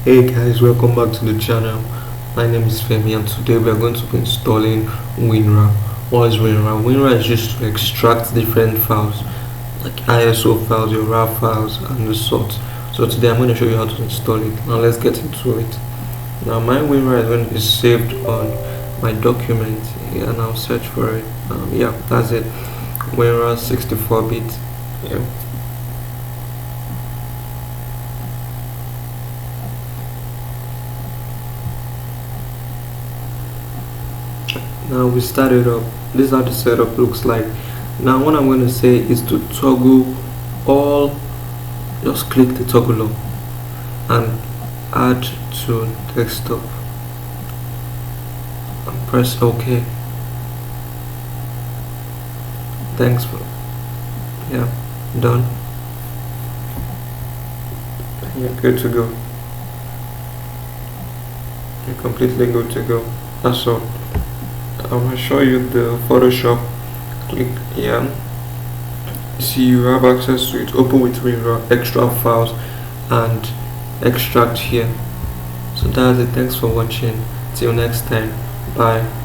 Hey guys, welcome back to the channel. My name is Femi and today we are going to be installing winrar. What is winrar? Winrar is just to extract different files like ISO files, your RAR files and the sort. So today I'm going to show you how to install it. Now let's get into it. Now my winrar is going to be saved on my document and I'll search for it. Yeah, that's it. winrar 64-bit. Yeah. Now we started up. This is how the setup looks like. Now what I'm going to say is to toggle all, just click the toggle up and add to desktop and press OK. Thanks for, yeah, done. You're good to go. You're completely good to go. That's all. I'm going to show you the Photoshop. Click here. See, you have access to it. Open with winrar, extra files and extract here. So that's it. Thanks for watching. Till next time. Bye.